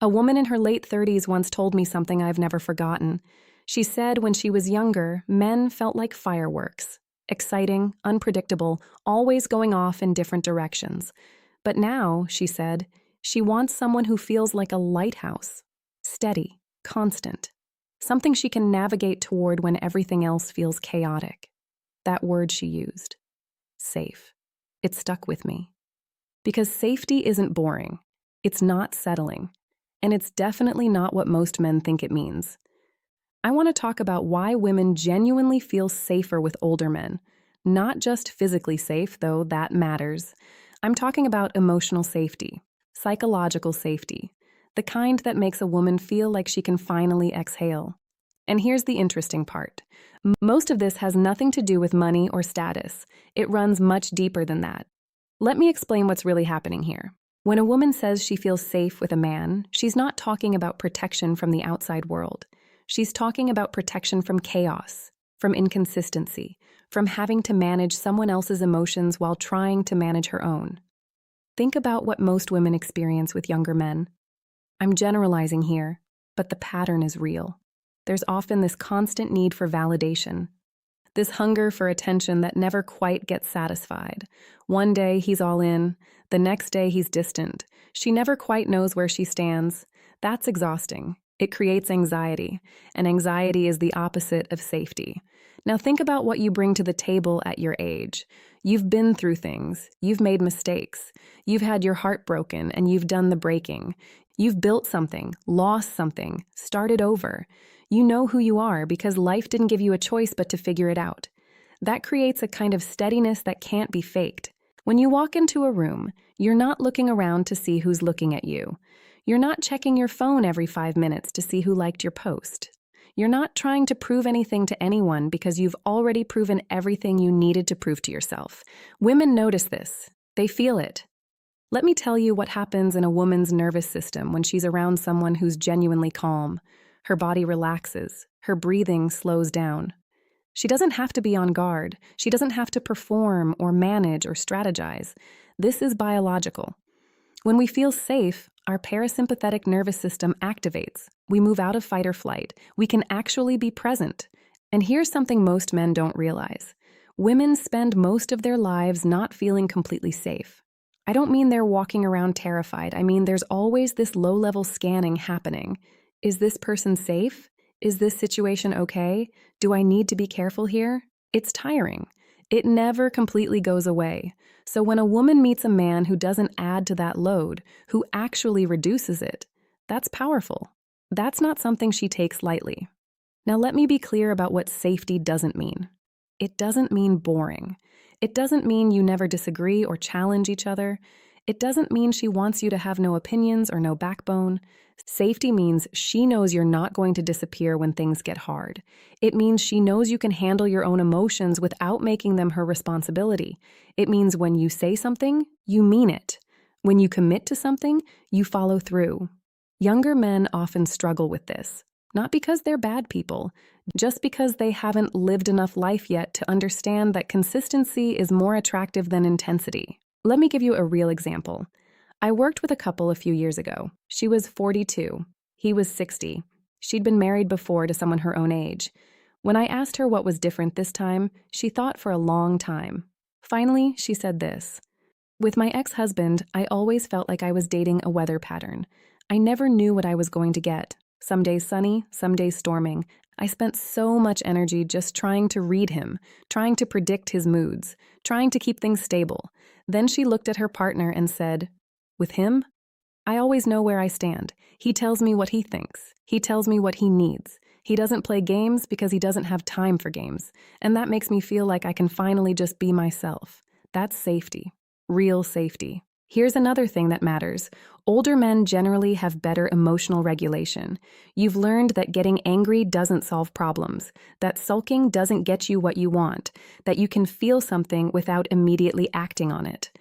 A woman in her late 30s once told me something I've never forgotten. She said when she was younger, men felt like fireworks, exciting, unpredictable, always going off in different directions. But now, she said, she wants someone who feels like a lighthouse, steady, constant, something she can navigate toward when everything else feels chaotic. That word she used, safe. It stuck with me. Because safety isn't boring, it's not settling, and it's definitely not what most men think it means. I want to talk about why women genuinely feel safer with older men. Not just physically safe, though that matters. I'm talking about emotional safety, psychological safety, the kind that makes a woman feel like she can finally exhale. And here's the interesting part. Most of this has nothing to do with money or status. It runs much deeper than that. Let me explain what's really happening here. When a woman says she feels safe with a man, she's not talking about protection from the outside world. She's talking about protection from chaos, from inconsistency, from having to manage someone else's emotions while trying to manage her own. Think about what most women experience with younger men. I'm generalizing here, but the pattern is real. There's often this constant need for validation, this hunger for attention that never quite gets satisfied. One day he's all in, the next day he's distant. She never quite knows where she stands. That's exhausting. It creates anxiety, and anxiety is the opposite of safety. Now think about what you bring to the table at your age. You've been through things, you've made mistakes, you've had your heart broken, and you've done the breaking. You've built something, lost something, started over. You know who you are because life didn't give you a choice but to figure it out. That creates a kind of steadiness that can't be faked. When you walk into a room, you're not looking around to see who's looking at you. You're not checking your phone every 5 minutes to see who liked your post. You're not trying to prove anything to anyone because you've already proven everything you needed to prove to yourself. Women notice this. They feel it. Let me tell you what happens in a woman's nervous system when she's around someone who's genuinely calm. Her body relaxes. Her breathing slows down. She doesn't have to be on guard. She doesn't have to perform or manage or strategize. This is biological. When we feel safe, our parasympathetic nervous system activates. We move out of fight or flight. We can actually be present. And here's something most men don't realize. Women spend most of their lives not feeling completely safe. I don't mean they're walking around terrified. I mean there's always this low-level scanning happening. Is this person safe? Is this situation okay? Do I need to be careful here? It's tiring. It never completely goes away. So when a woman meets a man who doesn't add to that load, who actually reduces it, that's powerful. That's not something she takes lightly. Now let me be clear about what safety doesn't mean. It doesn't mean boring. It doesn't mean you never disagree or challenge each other. It doesn't mean she wants you to have no opinions or no backbone. Safety means she knows you're not going to disappear when things get hard. It means she knows you can handle your own emotions without making them her responsibility. It means when you say something, you mean it. When you commit to something, you follow through. Younger men often struggle with this, not because they're bad people, just because they haven't lived enough life yet to understand that consistency is more attractive than intensity. Let me give you a real example. I worked with a couple a few years ago. She was 42. He was 60. She'd been married before to someone her own age. When I asked her what was different this time, she thought for a long time. Finally, she said this. With my ex-husband, I always felt like I was dating a weather pattern. I never knew what I was going to get. Some days sunny, some days storming. I spent so much energy just trying to read him, trying to predict his moods, trying to keep things stable. Then she looked at her partner and said, with him, I always know where I stand. He tells me what he thinks. He tells me what he needs. He doesn't play games because he doesn't have time for games. And that makes me feel like I can finally just be myself. That's safety. Real safety. Here's another thing that matters. Older men generally have better emotional regulation. You've learned that getting angry doesn't solve problems, that sulking doesn't get you what you want, that you can feel something without immediately acting on it.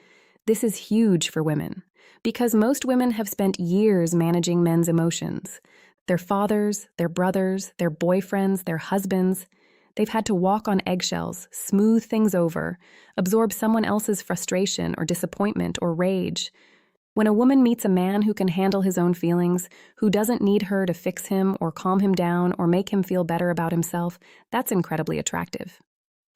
This is huge for women, because most women have spent years managing men's emotions. Their fathers, their brothers, their boyfriends, their husbands. They've had to walk on eggshells, smooth things over, absorb someone else's frustration or disappointment or rage. When a woman meets a man who can handle his own feelings, who doesn't need her to fix him or calm him down or make him feel better about himself, that's incredibly attractive.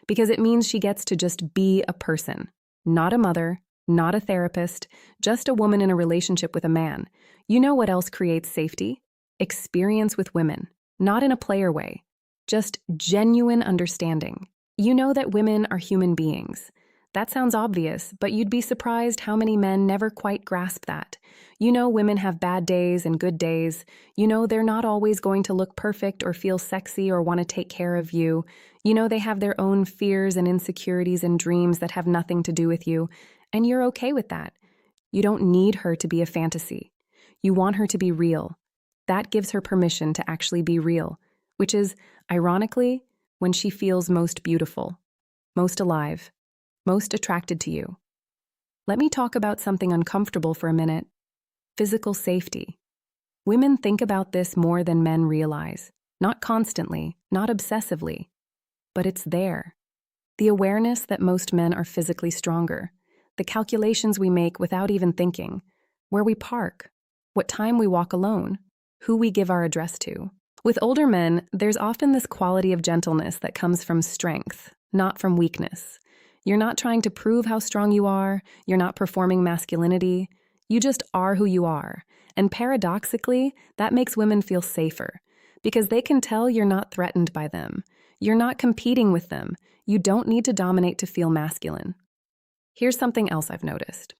Because it means she gets to just be a person, not a mother, not a therapist, just a woman in a relationship with a man. You know what else creates safety? Experience with women, not in a player way, just genuine understanding. You know that women are human beings. That sounds obvious, but you'd be surprised how many men never quite grasp that. You know women have bad days and good days. You know they're not always going to look perfect or feel sexy or want to take care of you. You know they have their own fears and insecurities and dreams that have nothing to do with you, and you're okay with that. You don't need her to be a fantasy. You want her to be real. That gives her permission to actually be real, which is, ironically, when she feels most beautiful, most alive, most attracted to you. Let me talk about something uncomfortable for a minute: physical safety. Women think about this more than men realize. Not constantly, not obsessively, but it's there. The awareness that most men are physically stronger, the calculations we make without even thinking, where we park, what time we walk alone, who we give our address to. With older men, there's often this quality of gentleness that comes from strength, not from weakness. You're not trying to prove how strong you are. You're not performing masculinity. You just are who you are. And paradoxically, that makes women feel safer because they can tell you're not threatened by them. You're not competing with them. You don't need to dominate to feel masculine. Here's something else I've noticed.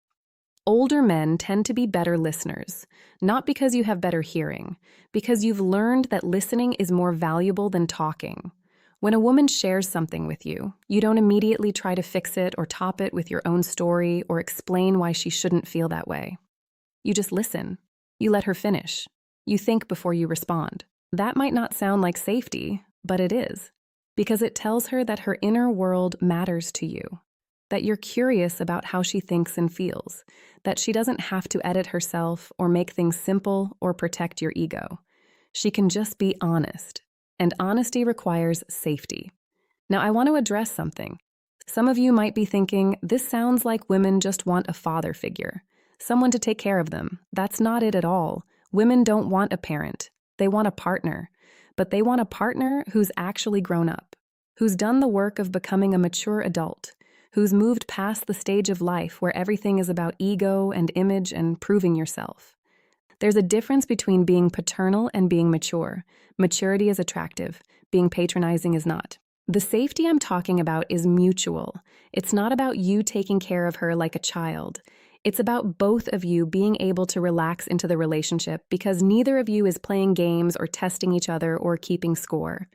Older men tend to be better listeners, not because you have better hearing, because you've learned that listening is more valuable than talking. When a woman shares something with you, you don't immediately try to fix it or top it with your own story or explain why she shouldn't feel that way. You just listen. You let her finish. You think before you respond. That might not sound like safety, but it is, because it tells her that her inner world matters to you, that you're curious about how she thinks and feels, that she doesn't have to edit herself or make things simple or protect your ego. She can just be honest. And honesty requires safety. Now, I want to address something. Some of you might be thinking, this sounds like women just want a father figure, someone to take care of them. That's not it at all. Women don't want a parent. They want a partner. But they want a partner who's actually grown up, who's done the work of becoming a mature adult, who's moved past the stage of life where everything is about ego and image and proving yourself. There's a difference between being paternal and being mature. Maturity is attractive. Being patronizing is not. The safety I'm talking about is mutual. It's not about you taking care of her like a child. It's about both of you being able to relax into the relationship because neither of you is playing games or testing each other or keeping score.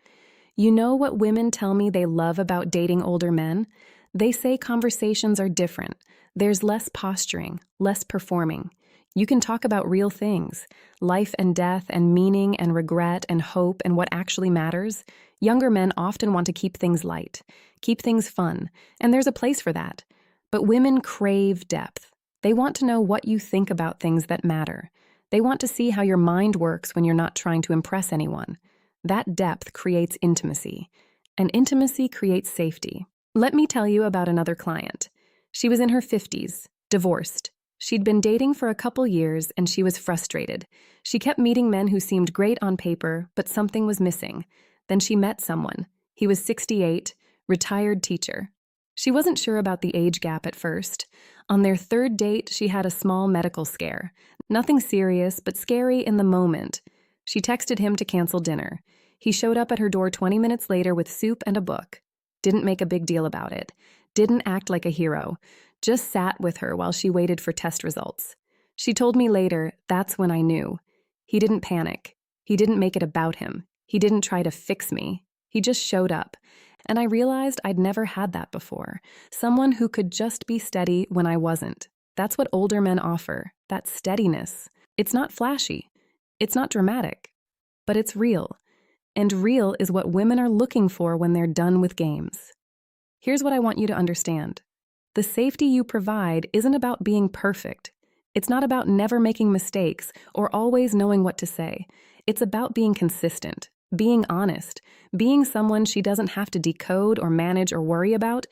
You know what women tell me they love about dating older men? They say conversations are different. There's less posturing, less performing. You can talk about real things, life and death and meaning and regret and hope and what actually matters. Younger men often want to keep things light, keep things fun, and there's a place for that. But women crave depth. They want to know what you think about things that matter. They want to see how your mind works when you're not trying to impress anyone. That depth creates intimacy, and intimacy creates safety. Let me tell you about another client. She was in her 50s, divorced. She'd been dating for a couple years and she was frustrated. She kept meeting men who seemed great on paper, but something was missing. Then she met someone. He was 68, retired teacher. She wasn't sure about the age gap at first. On their third date, she had a small medical scare. Nothing serious, but scary in the moment. She texted him to cancel dinner. He showed up at her door 20 minutes later with soup and a book. Didn't make a big deal about it. Didn't act like a hero. Just sat with her while she waited for test results. She told me later, that's when I knew. He didn't panic. He didn't make it about him. He didn't try to fix me. He just showed up. And I realized I'd never had that before. Someone who could just be steady when I wasn't. That's what older men offer, that steadiness. It's not flashy. It's not dramatic. But it's real. And real is what women are looking for when they're done with games. Here's what I want you to understand. The safety you provide isn't about being perfect. It's not about never making mistakes or always knowing what to say. It's about being consistent, being honest, being someone she doesn't have to decode or manage or worry about.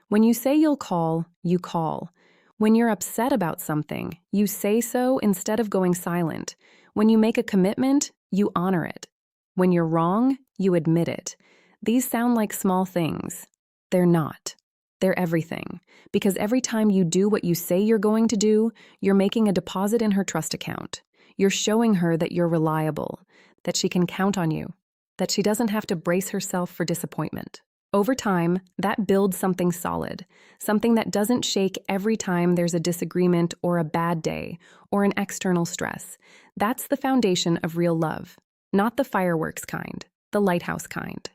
When you say you'll call, you call. When you're upset about something, you say so instead of going silent. When you make a commitment, you honor it. When you're wrong, you admit it. These sound like small things. They're not. They're everything. Because every time you do what you say you're going to do, you're making a deposit in her trust account. You're showing her that you're reliable, that she can count on you, that she doesn't have to brace herself for disappointment. Over time, that builds something solid, something that doesn't shake every time there's a disagreement or a bad day or an external stress. That's the foundation of real love, not the fireworks kind, the lighthouse kind.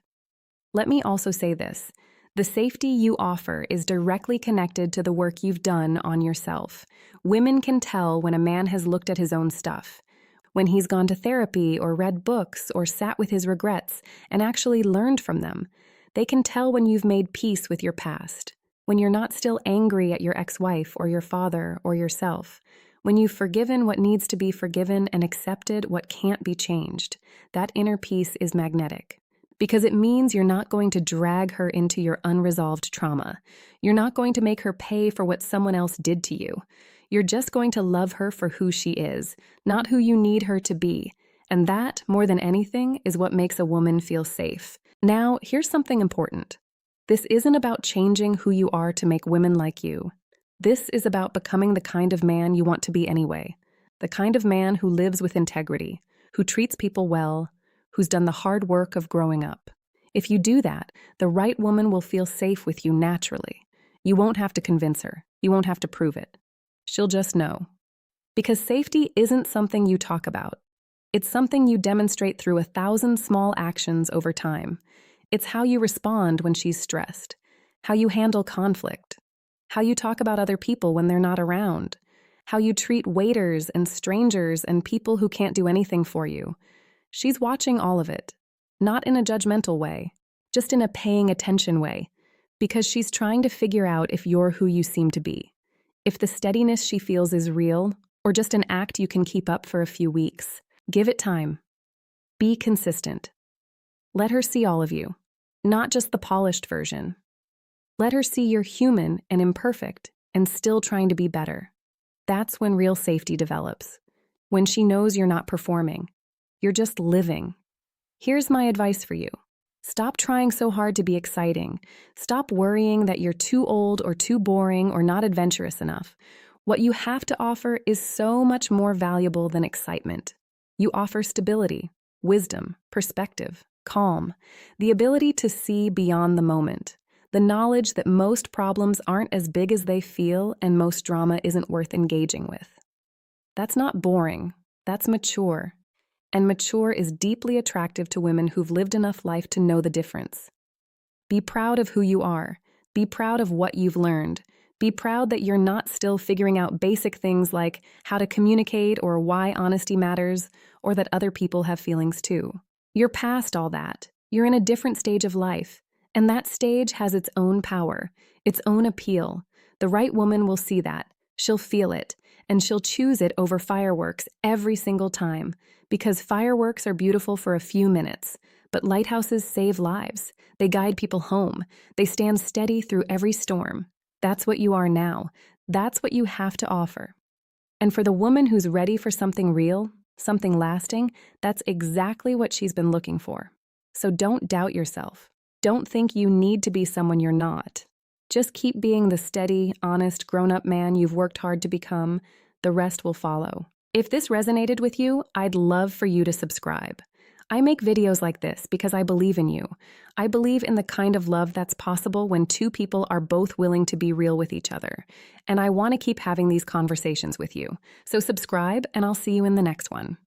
Let me also say this. The safety you offer is directly connected to the work you've done on yourself. Women can tell when a man has looked at his own stuff, when he's gone to therapy or read books or sat with his regrets and actually learned from them. They can tell when you've made peace with your past, when you're not still angry at your ex-wife or your father or yourself, when you've forgiven what needs to be forgiven and accepted what can't be changed. That inner peace is magnetic. Because it means you're not going to drag her into your unresolved trauma. You're not going to make her pay for what someone else did to you. You're just going to love her for who she is, not who you need her to be. And that, more than anything, is what makes a woman feel safe. Now, here's something important. This isn't about changing who you are to make women like you. This is about becoming the kind of man you want to be anyway. The kind of man who lives with integrity, who treats people well, who's done the hard work of growing up. If you do that, the right woman will feel safe with you naturally. You won't have to convince her. You won't have to prove it. She'll just know. Because safety isn't something you talk about. It's something you demonstrate through 1,000 small actions over time. It's how you respond when she's stressed, how you handle conflict, how you talk about other people when they're not around, how you treat waiters and strangers and people who can't do anything for you. She's watching all of it, not in a judgmental way, just in a paying attention way, because she's trying to figure out if you're who you seem to be, if the steadiness she feels is real or just an act you can keep up for a few weeks. Give it time. Be consistent. Let her see all of you, not just the polished version. Let her see you're human and imperfect and still trying to be better. That's when real safety develops, when she knows you're not performing. You're just living. Here's my advice for you. Stop trying so hard to be exciting. Stop worrying that you're too old or too boring or not adventurous enough. What you have to offer is so much more valuable than excitement. You offer stability, wisdom, perspective, calm, the ability to see beyond the moment, the knowledge that most problems aren't as big as they feel and most drama isn't worth engaging with. That's not boring. That's mature. And mature is deeply attractive to women who've lived enough life to know the difference. Be proud of who you are. Be proud of what you've learned. Be proud that you're not still figuring out basic things like how to communicate or why honesty matters, or that other people have feelings too. You're past all that. You're in a different stage of life, and that stage has its own power, its own appeal. The right woman will see that. She'll feel it, and she'll choose it over fireworks every single time, because fireworks are beautiful for a few minutes, but lighthouses save lives. They guide people home. They stand steady through every storm. That's what you are now. That's what you have to offer. And for the woman who's ready for something real, something lasting, that's exactly what she's been looking for. So don't doubt yourself. Don't think you need to be someone you're not. Just keep being the steady, honest, grown-up man you've worked hard to become. The rest will follow. If this resonated with you, I'd love for you to subscribe. I make videos like this because I believe in you. I believe in the kind of love that's possible when two people are both willing to be real with each other. And I want to keep having these conversations with you. So subscribe, and I'll see you in the next one.